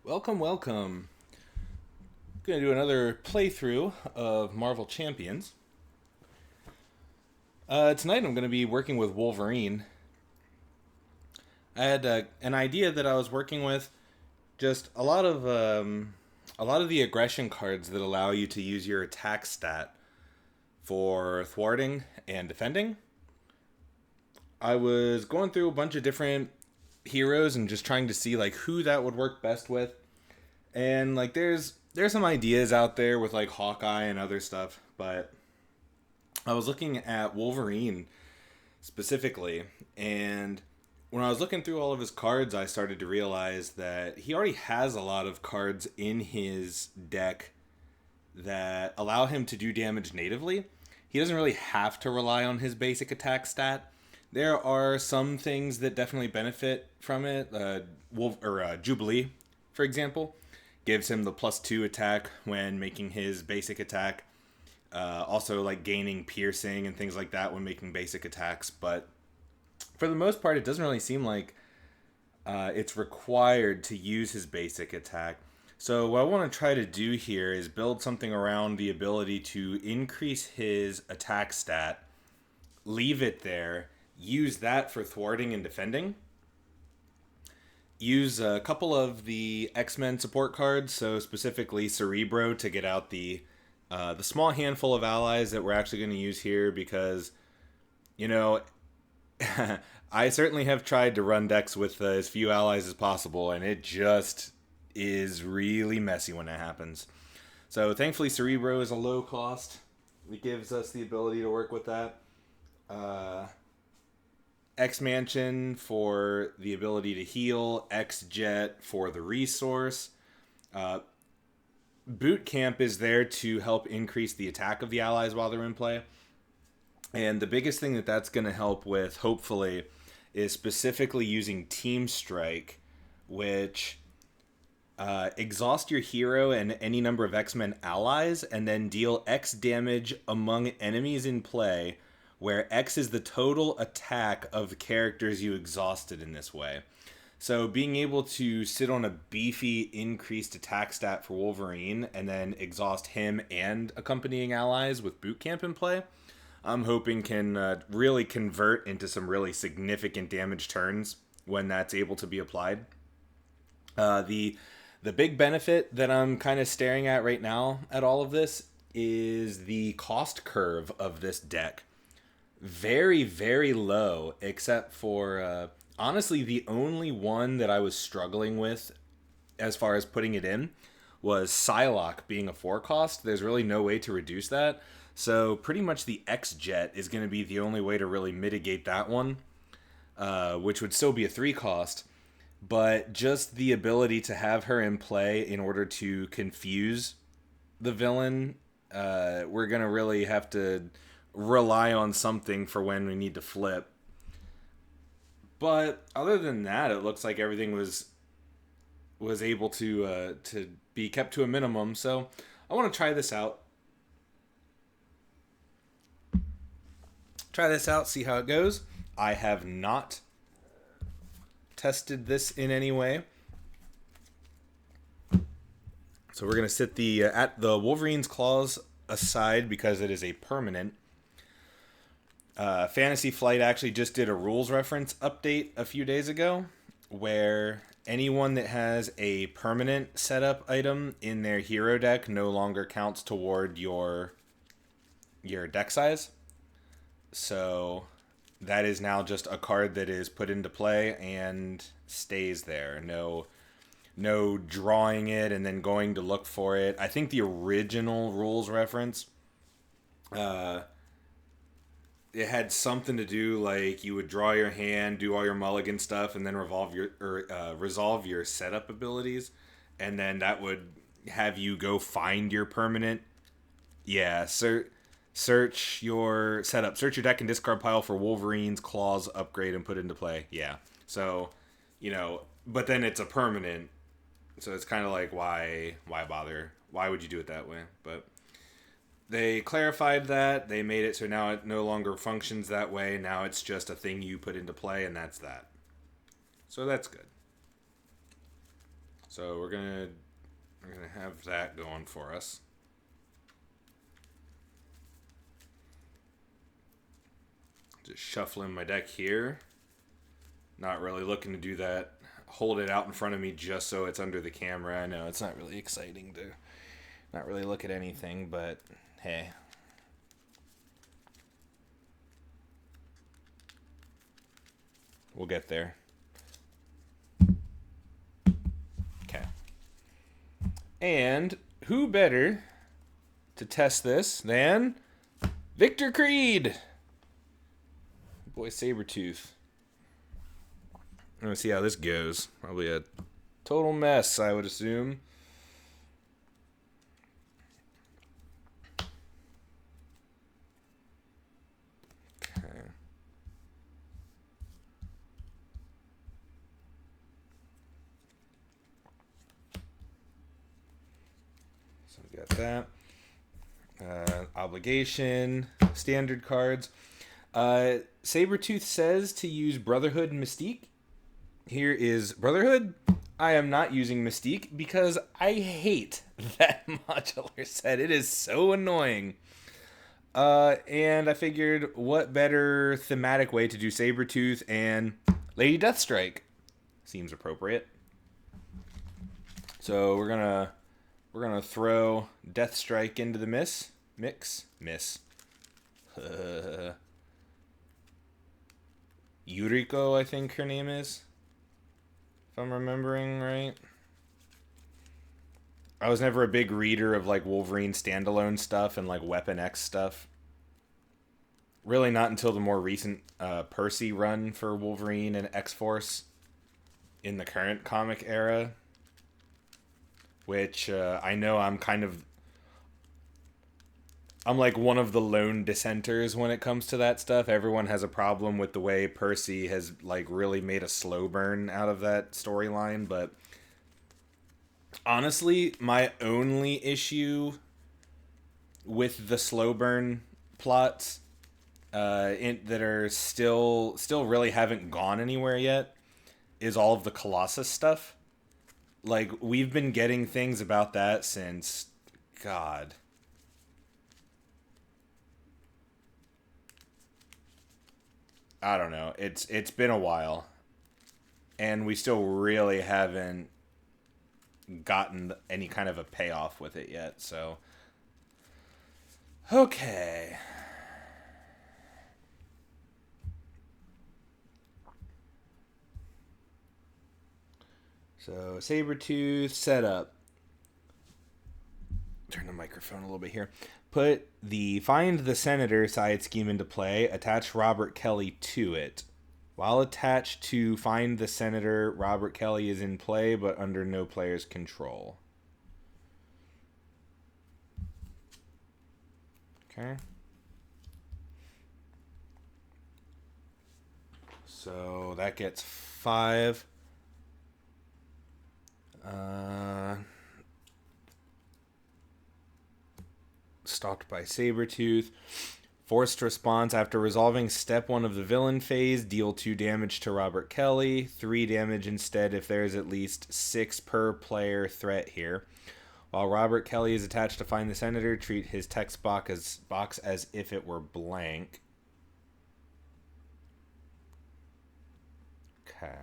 Welcome, welcome. Going to do another playthrough of Marvel Champions. Tonight I'm going to be working with Wolverine. I had an idea that I was working with, just a lot of the aggression cards that allow you to use your attack stat for thwarting and defending. I was going through a bunch of different heroes and just trying to see like who that would work best with. And like there's some ideas out there with like Hawkeye and other stuff, but I was looking at Wolverine specifically, and when I was looking through all of his cards, I started to realize that he already has a lot of cards in his deck that allow him to do damage natively. He doesn't really have to rely on his basic attack stat. There are some things that definitely benefit from it. Jubilee, for example, gives him the +2 attack when making his basic attack. Also, like gaining piercing and things like that when making basic attacks. But for the most part, it doesn't really seem like it's required to use his basic attack. So what I want to try to do here is build something around the ability to increase his attack stat, leave it there, use that for thwarting and defending, use a couple of the X-Men support cards, so specifically Cerebro to get out the small handful of allies that we're actually going to use here because, you know, I certainly have tried to run decks with as few allies as possible, and it just is really messy when that happens. So thankfully Cerebro is a low cost. It gives us the ability to work with that. Uh, X Mansion for the ability to heal, X Jet for the resource. Uh, Boot Camp is there to help increase the attack of the allies while they're in play. And the biggest thing that that's going to help with, hopefully, is specifically using Team Strike, which exhaust your hero and any number of X-Men allies, and then deal X damage among enemies in play, where X is the total attack of the characters you exhausted in this way. So being able to sit on a beefy increased attack stat for Wolverine and then exhaust him and accompanying allies with Boot Camp in play, I'm hoping can really convert into some really significant damage turns when that's able to be applied. The big benefit that I'm kind of staring at right now at all of this is the cost curve of this deck. Very, very low, except for honestly the only one that I was struggling with as far as putting it in was Psylocke being a 4 cost. There's really no way to reduce that. So pretty much the X-Jet is going to be the only way to really mitigate that one, which would still be a 3 cost. But just the ability to have her in play in order to confuse the villain, we're going to really have to rely on something for when we need to flip. But other than that, it looks like everything was able to be kept to a minimum. So I want to try this out. See how it goes. I have not tested this in any way. So we're going to sit the at the Wolverine's Claws aside because it is a permanent. Fantasy Flight actually just did a rules reference update a few days ago where anyone that has a permanent setup item in their hero deck no longer counts toward your deck size. So that is now just a card that is put into play and stays there. No drawing it and then going to look for it. I think the original rules reference it had something to do like you would draw your hand, do all your mulligan stuff, and then resolve your setup abilities, and then that would have you go find your permanent. Yeah, search your setup, search your deck and discard pile for Wolverine's Claws upgrade and put it into play. Yeah, so but then it's a permanent, so it's kind of like why bother? Why would you do it that way? But they clarified that. They made it so now it no longer functions that way. Now it's just a thing you put into play, and that's that. So that's good. So we're gonna have that going for us. Just shuffling my deck here. Not really looking to do that. Hold it out in front of me just so it's under the camera. I know it's not really exciting to not really look at anything, but hey. We'll get there. Okay. And who better to test this than Victor Creed? Boy, Sabretooth. Let's see how this goes. Probably a total mess, I would assume. Okay. So we got that. Obligation, standard cards. Sabretooth says to use Brotherhood and Mystique. Here is Brotherhood. I am not using Mystique because I hate that modular set. It is so annoying. And I figured what better thematic way to do Sabretooth and Lady Deathstrike seems appropriate. So we're gonna throw Deathstrike into the mix. Yuriko, I think her name is. If I'm remembering right. I was never a big reader of like Wolverine standalone stuff and like Weapon X stuff. Really not until the more recent Percy run for Wolverine and X-Force in the current comic era. Which I know I'm like one of the lone dissenters when it comes to that stuff. Everyone has a problem with the way Percy has like really made a slow burn out of that storyline, but honestly, my only issue with the slow burn plots that are still really haven't gone anywhere yet is all of the Colossus stuff. Like, we've been getting things about that since, God, I don't know. It's been a while, and we still really haven't gotten any kind of a payoff with it yet. So, okay. So Sabretooth setup. Turn the microphone a little bit here. Put the Find the Senator side scheme into play. Attach Robert Kelly to it. While attached to Find the Senator, Robert Kelly is in play, but under no player's control. Okay. So that gets 5. Stalked by Sabretooth. Forced response. After resolving step 1 of the villain phase, deal 2 damage to Robert Kelly. 3 damage instead if there is at least 6 per player threat here. While Robert Kelly is attached to Find the Senator, treat his text box as if it were blank. Okay.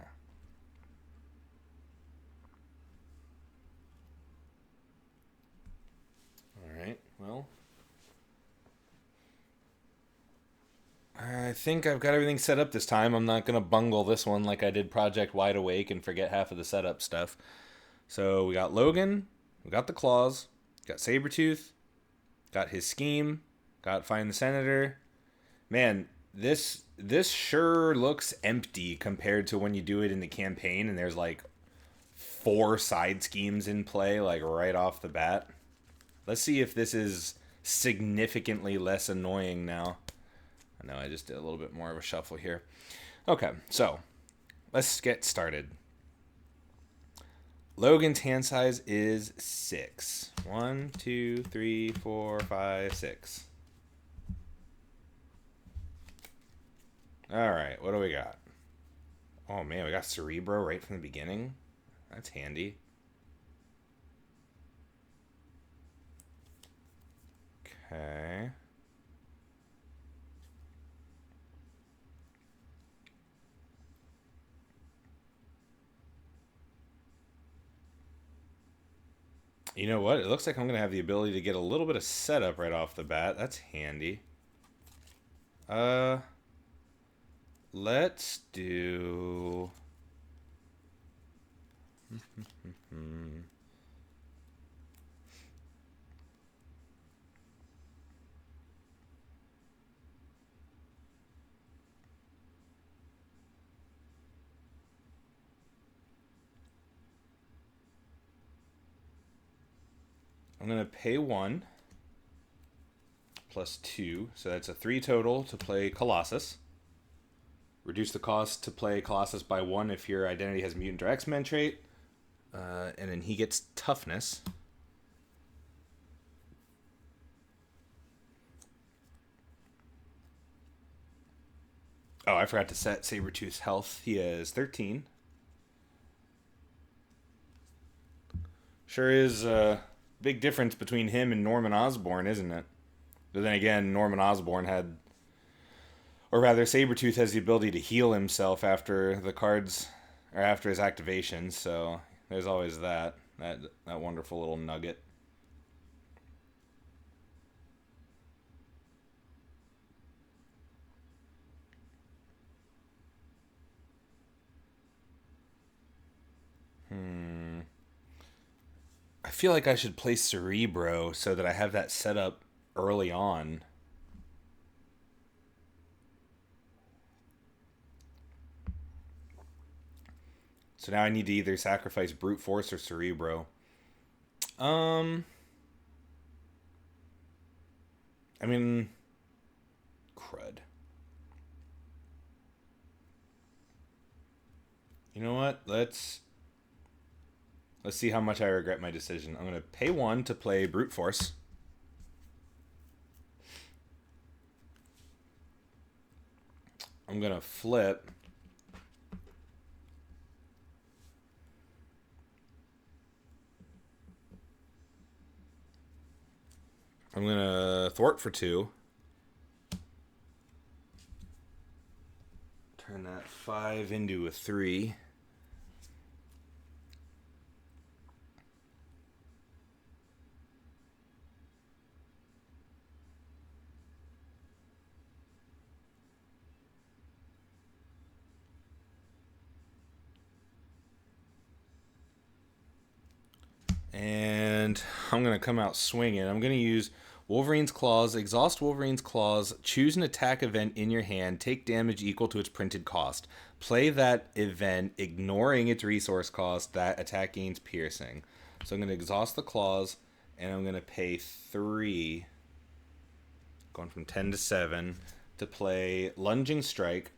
Alright, well. I think I've got everything set up this time. I'm not going to bungle this one like I did Project Wide Awake and forget half of the setup stuff. So we got Logan, we got the Claws, got Sabretooth, got his scheme, got Find the Senator. Man, this sure looks empty compared to when you do it in the campaign and there's like 4 side schemes in play like right off the bat. Let's see if this is significantly less annoying now. I know I just did a little bit more of a shuffle here. Okay, so let's get started. Logan's hand size is 6. 1, 2, 3, 4, 5, 6. Alright, what do we got? Oh man, we got Cerebro right from the beginning. That's handy. Okay. You know what? It looks like I'm going to have the ability to get a little bit of setup right off the bat. That's handy. Uh, let's do... I'm going to pay 1 plus 2, so that's a 3 total to play Colossus. Reduce the cost to play Colossus by 1 if your identity has mutant or X-Men trait. And then he gets toughness. Oh, I forgot to set Sabretooth's health. He has 13. Sure is a big difference between him and Norman Osborn, isn't it? But then again, Norman Osborn had... Or rather, Sabretooth has the ability to heal himself after the cards... Or after his activation, so... There's always that wonderful little nugget. I feel like I should play Cerebro so that I have that set up early on. So now I need to either sacrifice Brute Force or Cerebro. I mean, crud. You know what? Let's see how much I regret my decision. I'm going to pay 1 to play Brute Force. I'm going to flip. I'm going to thwart for 2. Turn that 5 into a 3. And I'm going to come out swinging. I'm going to use Wolverine's Claws, exhaust Wolverine's Claws, choose an attack event in your hand, take damage equal to its printed cost. Play that event, ignoring its resource cost. That attack gains piercing. So I'm going to exhaust the Claws, and I'm going to pay 3, going from 10 to 7, to play Lunging Strike.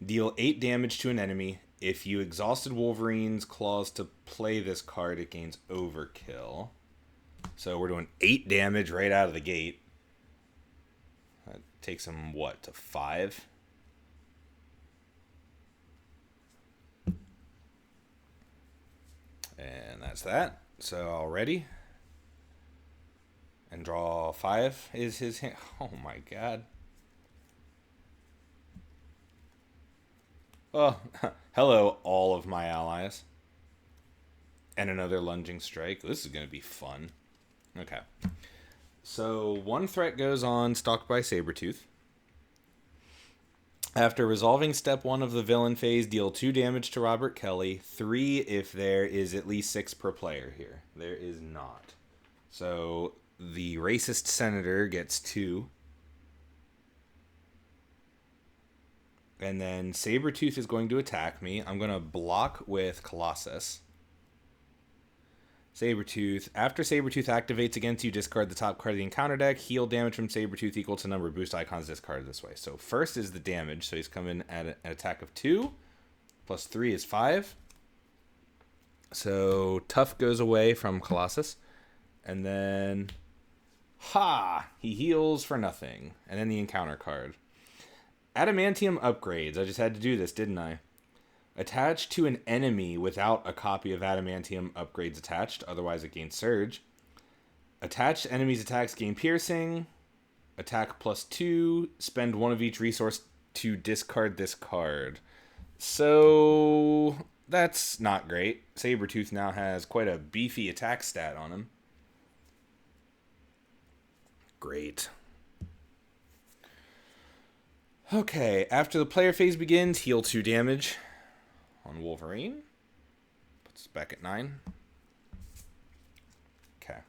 Deal 8 damage to an enemy. If you exhausted Wolverine's Claws to play this card, it gains Overkill. So we're doing 8 damage right out of the gate. That takes him, what, to 5? And that's that. So already. And draw 5 is his hand. Oh my god. Oh, hello, all of my allies. And another Lunging Strike. This is going to be fun. Okay. So, 1 threat goes on, stalked by Sabretooth. After resolving step 1 of the villain phase, deal 2 damage to Robert Kelly. 3 if there is at least 6 per player here. There is not. So, the racist senator gets 2. And then Sabretooth is going to attack me. I'm going to block with Colossus. Sabretooth. After Sabretooth activates against you, discard the top card of the encounter deck. Heal damage from Sabretooth equal to number of boost icons discarded this way. So first is the damage. So he's coming at an attack of 2. Plus 3 is 5. So Tough goes away from Colossus. And then... Ha! He heals for nothing. And then the encounter card. Adamantium upgrades. I just had to do this, didn't I? Attached to an enemy without a copy of Adamantium upgrades attached. Otherwise, it gains Surge. Attached enemies' attacks gain Piercing. Attack +2. Spend one of each resource to discard this card. So that's not great. Sabretooth now has quite a beefy attack stat on him. Great. Okay, after the player phase begins, heal 2 damage on Wolverine. Puts us back at 9. Okay.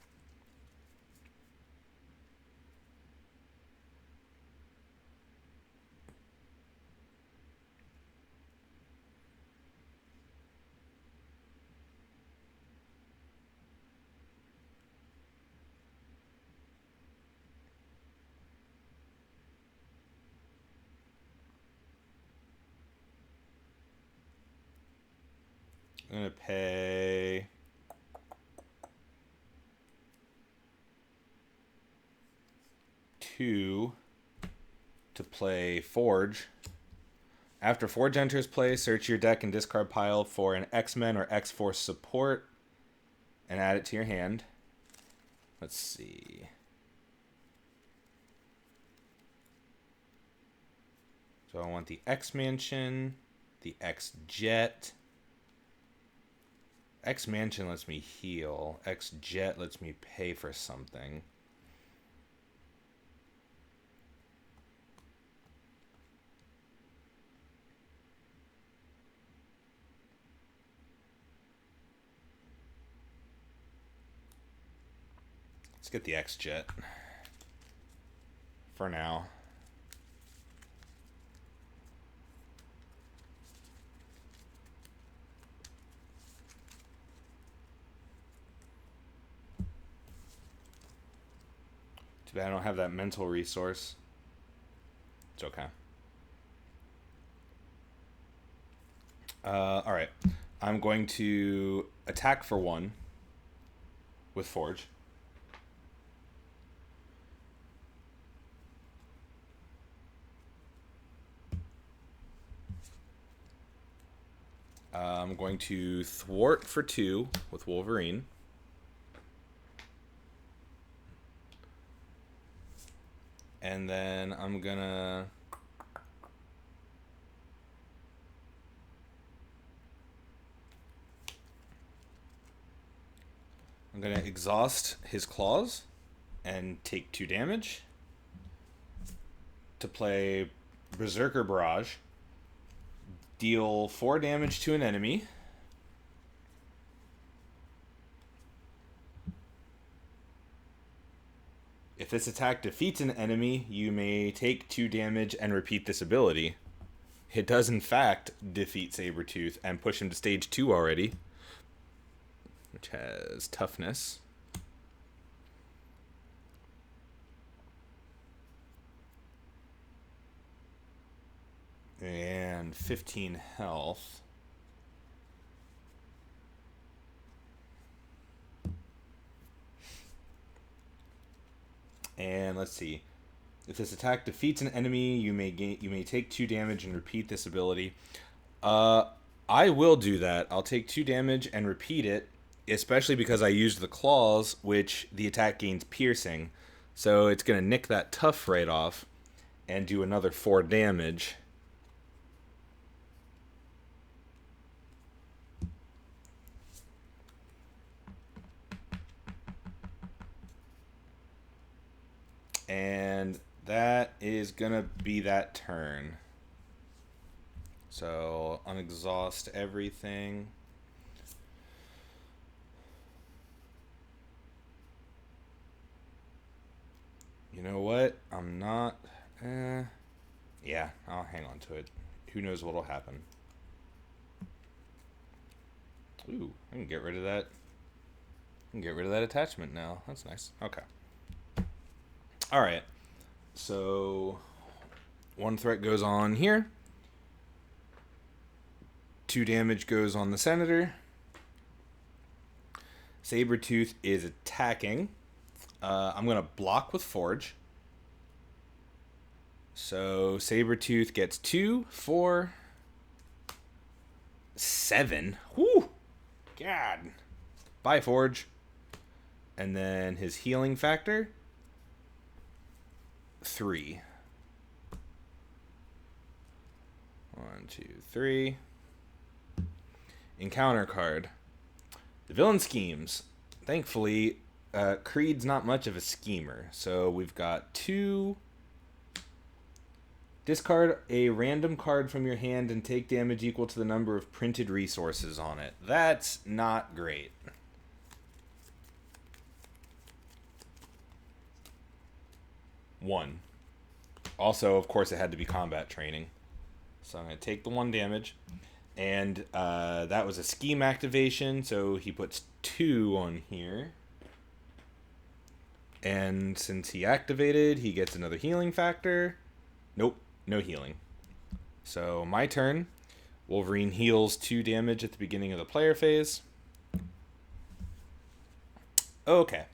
I'm going to pay 2 to play Forge. After Forge enters play, search your deck and discard pile for an X-Men or X-Force support and add it to your hand. Let's see. So I want the X-Mansion, the X-Jet. X-Mansion lets me heal. X-Jet lets me pay for something. Let's get the X-Jet for now. Too bad I don't have that mental resource. It's okay. Alright. I'm going to attack for 1 with Forge. I'm going to thwart for 2 with Wolverine. And then I'm gonna exhaust his claws and take 2 damage to play Berserker Barrage. Deal 4 damage to an enemy. If this attack defeats an enemy, you may take 2 damage and repeat this ability. It does in fact defeat Sabretooth and push him to stage 2 already, which has toughness. And 15 health. And let's see. If this attack defeats an enemy, you may take 2 damage and repeat this ability. I will do that. I'll take 2 damage and repeat it, especially because I used the claws, which the attack gains piercing. So it's going to nick that tough right off and do another 4 damage. And that is going to be that turn. So, unexhaust everything. You know what? I'm not... yeah, I'll hang on to it. Who knows what'll happen. Ooh, I can get rid of that. I can get rid of that attachment now. That's nice. Okay. Alright. So, 1 threat goes on here. 2 damage goes on the Senator. Sabretooth is attacking. I'm going to block with Forge. So Sabretooth gets 2, 4, 7. Whew! God. Bye, Forge. And then his healing factor. 3. 1, 2, 3. Encounter card. The villain schemes. Thankfully, Creed's not much of a schemer. So we've got 2. Discard a random card from your hand and take damage equal to the number of printed resources on it. That's not great. One. Also, of course, it had to be combat training. So I'm going to take the 1 damage. And that was a scheme activation, so he puts 2 on here. And since he activated, he gets another healing factor. Nope, no healing. So my turn. Wolverine heals 2 damage at the beginning of the player phase. Okay.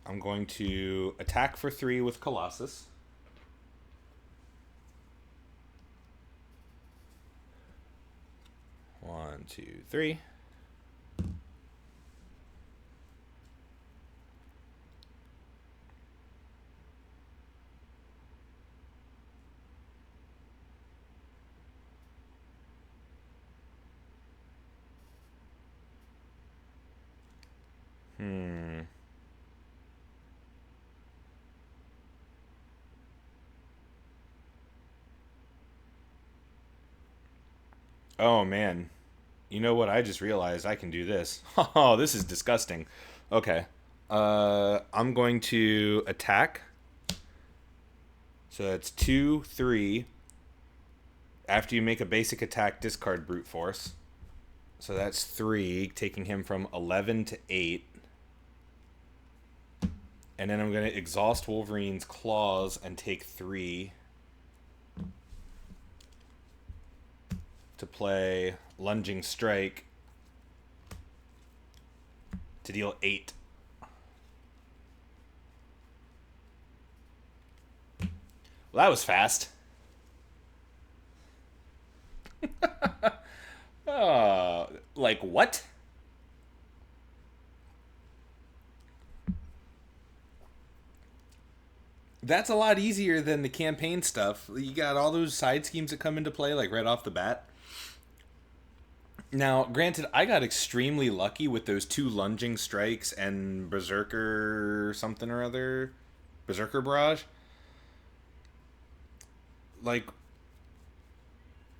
I'm going to attack for 3 with Colossus. One, 2, 3. Oh, man. You know what? I just realized I can do this. Oh, this is disgusting. Okay. I'm going to attack. So that's 2, 3. After you make a basic attack, discard Brute Force. So that's 3, taking him from 11 to 8. And then I'm going to exhaust Wolverine's claws and take 3 to play Lunging Strike to deal 8. Well, that was fast. Like what? That's a lot easier than the campaign stuff. You got all those side schemes that come into play, like right off the bat. Now, granted, I got extremely lucky with those 2 lunging strikes and Berserker something or other. Berserker Barrage. Like,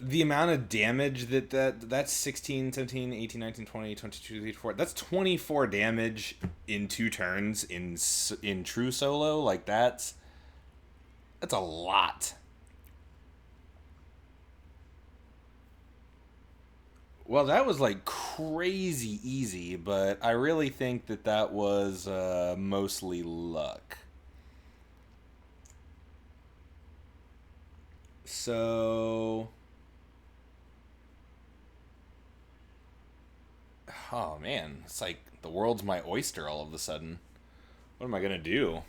the amount of damage that's 16, 17, 18, 19, 20, 22, 24. That's 24 damage in 2 turns in true solo. Like, that's a lot. Well, that was like crazy easy, but I really think that was mostly luck. So, oh man, it's like the world's my oyster all of a sudden. What am I gonna do?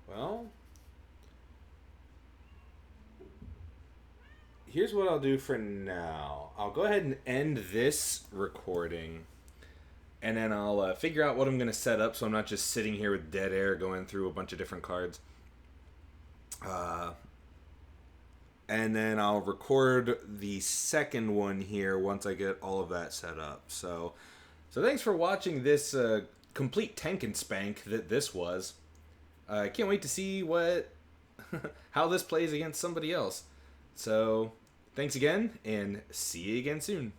Well, here's what I'll do for now. I'll go ahead and end this recording, and then I'll figure out what I'm going to set up so I'm not just sitting here with dead air going through a bunch of different cards. And then I'll record the second one here once I get all of that set up. So thanks for watching this complete tank and spank that this was. I can't wait to see how this plays against somebody else. So, thanks again, and see you again soon.